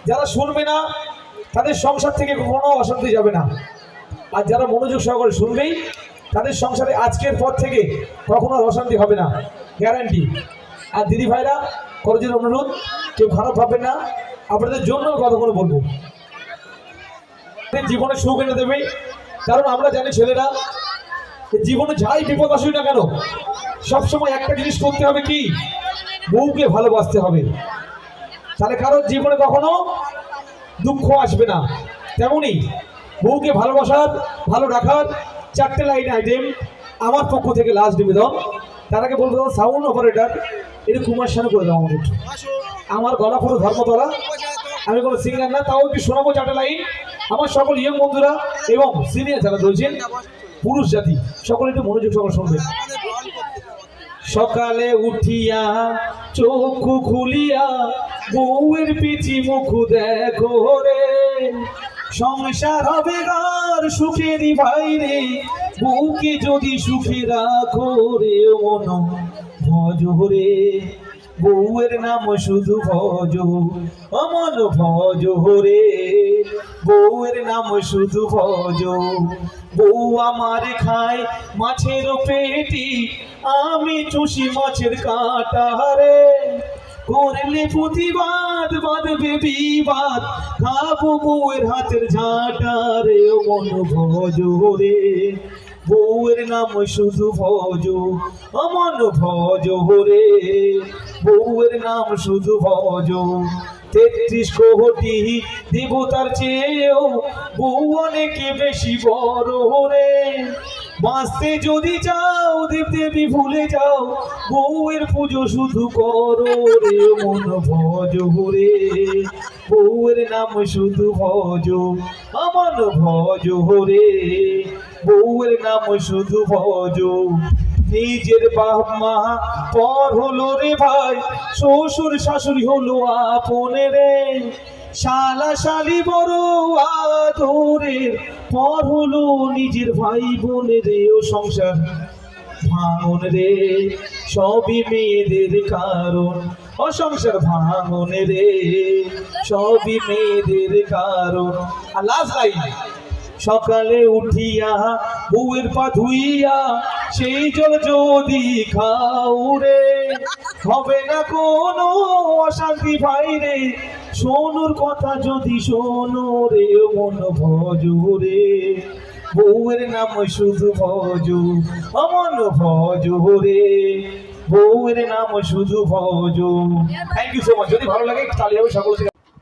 যারা শুনবে না তাদের সংসার থেকে কখনো অশান্তি যাবে না, আর যারা মনোযোগ সহকারে শুনবেই তাদের সংসারে আজকের পর থেকে কখনো অশান্তি হবে না, গ্যারান্টি। আর দিদি ভাইরা করজোর অনুরোধ, কেউ খারাপ ভাববেন না, আপনাদের জন্য কথাগুলো বলবো। জীবনে সুখ এনে দেবে, কারণ আমরা জানি ছেলেরা জীবনে যাই বিপদ আসুক না কেন সবসময় একটা জিনিস করতে হবে, কি বউকে ভালোবাসতে হবে, তাহলে কারোর জীবনে কখনো দুঃখ আসবে না। তেমনি বউকে ভালোবাসার, ভালো রাখার 4টে লাইন আইটেম আমার পক্ষ থেকে লাস্ট নিবেদন। তার আগে বলবো সাউন্ড অপারেটর এটা কুমার শানু করে দাও আমাকে একটু। আমার গলা পুরো ধর্মতলা, আমি কোনো সিঙ্গার না, তাও একটু শোনাবো 4টে লাইন। আমার সকল ইয়ং বন্ধুরা এবং সিনিয়র যারা রয়েছেন পুরুষ জাতি সকলে একটু মনোযোগ সহকারে শুনবেন। সকালে উঠিয়া চোখ খুলিয়া বউয়ের পিছি মুখ দেখো রে, সংসার হবে ঘর সুখেরই বাইরে, বউকে যদি সুখে রাখো রে মন ভজ রে, বউয়ের নাম শুধু ভজ, অমন ভজ রে, বউয়ের নাম শুধু ভজ। বউ আমার খায় মাছের পেটি, আমি চুষি মাছের কাঁটা রে, করলে প্রতিবাদ বাঁধবে বিবাদ, খাবো বউয়ের হাতের ঝাঁটা রে, মন ভজ রে, বউয়ের নাম শুধু ভজ, অমন ভজ রে, বউয়ের নাম শুধু ভজ। 33 কোটি দেবতার চেয়েও বউ অনেকে বেশি বড় রে, বাঁচতে যদি চাও দেব দেবী ভুলে যাও, বউয়ের পুজো শুধু করো রে, মন ভজ রে, বউয়ের নাম শুধু ভজ, অমন ভজ রে, বউয়ের নাম শুধু ভজ। নিজের বাপ মা পর হলো রে ভাই, শ্বশুর শাশুড়ি হলো আপনে রে, শালা শালি বড় আদরের, পর হলো নিজের ভাই বোনের রে, ও সংসার ভাঙন রে সবই মেয়েদের কারণ, অসংসার ভাঙন রে সবই মেয়েদের কারণ। আর লাস্ট লাইন, সকালে উঠিয়া বউয়ের পা ধুইয়া সেই জল যদি খাও রে, হবে না কোনো অশান্তি ভাই রে, সোনুর কথা যদি শোনো রে, মন ভজ রে, বউয়ের নাম শুধু ভজ, অমন ভজ রে, বউয়ের নাম শুধু ভজ। Thank you so much. যদি ভালো লাগে তাহলে হবে সকল।